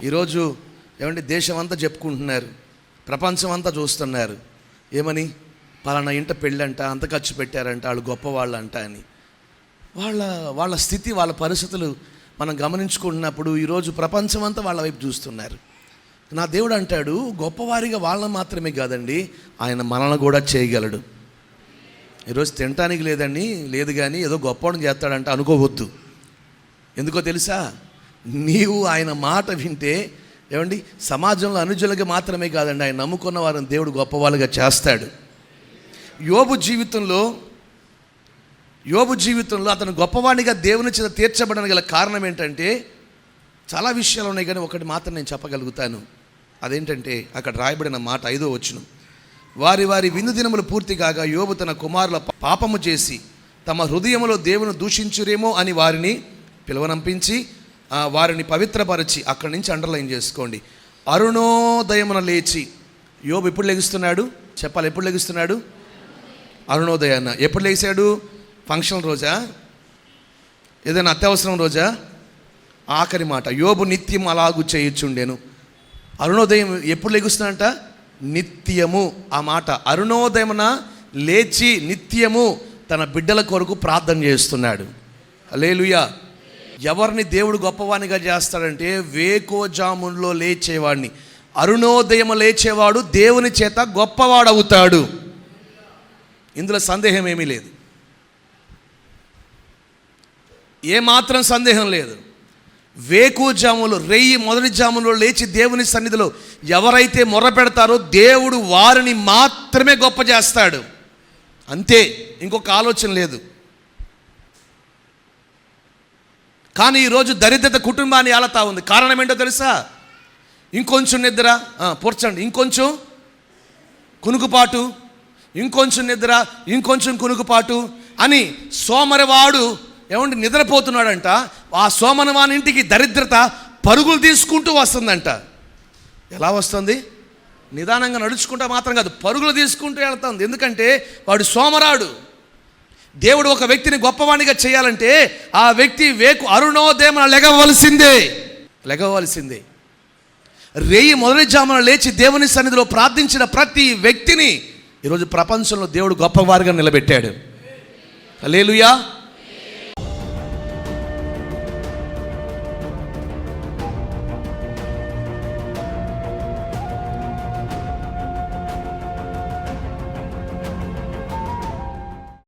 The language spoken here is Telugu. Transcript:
ఈరోజు ఏమంటే దేశం అంతా చెప్పుకుంటున్నారు, ప్రపంచం అంతా చూస్తున్నారు. ఏమని? పలానా ఇంట పెళ్ళంట, అంత ఖర్చు పెట్టారంట, వాళ్ళు గొప్పవాళ్ళంట అని. వాళ్ళ స్థితి, వాళ్ళ పరిస్థితులు మనం గమనించుకుంటున్నప్పుడు ఈరోజు ప్రపంచం అంతా వాళ్ళ వైపు చూస్తున్నారు. నా దేవుడు అంటాడు, గొప్పవారిగా వాళ్ళని మాత్రమే కాదండి, ఆయన మనల్ని కూడా చేయగలడు. ఈరోజు తినటానికి లేదు కానీ ఏదో గొప్పవాడిని చేస్తాడంట అనుకోవద్దు. ఎందుకో తెలుసా? నీవు ఆయన మాట వింటే ఏమండి, సమాజంలో అనుజులుగా మాత్రమే కాదండి, ఆయన నమ్ముకున్న వారిని దేవుడు గొప్పవాళ్ళుగా చేస్తాడు. యోబు జీవితంలో అతను గొప్పవాడిగా దేవుని చేత తీర్చబడడానికి గల కారణం ఏంటంటే, చాలా విషయాలు ఉన్నాయి కానీ ఒకటి మాత్రం నేను చెప్పగలుగుతాను. అదేంటంటే అక్కడ రాయబడిన మాట 5వ వచనం, వారి విందు దినములు పూర్తి కాగా యోబు తన కుమారుల పాపము చేసి తమ హృదయములో దేవుని దూషించురేమో అని వారిని పిలువనంపించి వారిని పవిత్రపరిచి, అక్కడి నుంచి అండర్లైన్ చేసుకోండి, అరుణోదయమున లేచి. యోబు ఎప్పుడు లెగుస్తున్నాడు చెప్పాలి? ఎప్పుడు లెగుస్తున్నాడు? అరుణోదయాన్న. ఎప్పుడు లేచాడు? ఫంక్షన్ రోజా? ఏదైనా అత్యవసరం రోజా? ఆఖరి మాట, యోబు నిత్యం అలాగూ చేయుచుండెను. అరుణోదయం ఎప్పుడు లెగుస్తున్నాడంట? నిత్యము. ఆ మాట అరుణోదయమున లేచి నిత్యము తన బిడ్డల కొరకు ప్రార్థన చేస్తున్నాడు. హల్లెలూయా. ఎవరిని దేవుడు గొప్పవానిగా చేస్తాడంటే, వేకోజాములో లేచేవాడిని. అరుణోదయం లేచేవాడు దేవుని చేత గొప్పవాడవుతాడు. ఇందులో సందేహం ఏమీ లేదు, ఏమాత్రం సందేహం లేదు. వేకుజాములు, మొదటి జాములో లేచి దేవుని సన్నిధిలో ఎవరైతే మొర్ర పెడతారో దేవుడు వారిని మాత్రమే గొప్ప చేస్తాడు. అంతే, ఇంకొక ఆలోచన లేదు. కానీ ఈరోజు దరిద్రత కుటుంబాన్ని ఏలతా ఉంది. కారణం ఏంటో తెలుసా? ఇంకొంచెం నిద్ర, పొరచండి, ఇంకొంచెం కునుకుపాటు, ఇంకొంచెం నిద్ర, ఇంకొంచెం కునుకుపాటు అని సోమరివాడు ఏమంటే నిద్రపోతున్నాడంట. ఆ సోమరవాని ఇంటికి దరిద్రత పరుగులు తీసుకుంటూ వస్తుందంట. ఎలా వస్తుంది? నిదానంగా నడుచుకుంటా మాత్రం కాదు, పరుగులు తీసుకుంటూ వెళ్తుంది. ఎందుకంటే వాడు సోమరాడు. దేవుడు ఒక వ్యక్తిని గొప్పవాణిగా చేయాలంటే ఆ వ్యక్తి అరుణోదయమున లెగవలసిందే. మొదటి జామున లేచి దేవుని సన్నిధిలో ప్రార్థించిన ప్రతి వ్యక్తిని ఈరోజు ప్రపంచంలో దేవుడు గొప్పవారిగా నిలబెట్టాడు. హల్లెలూయా.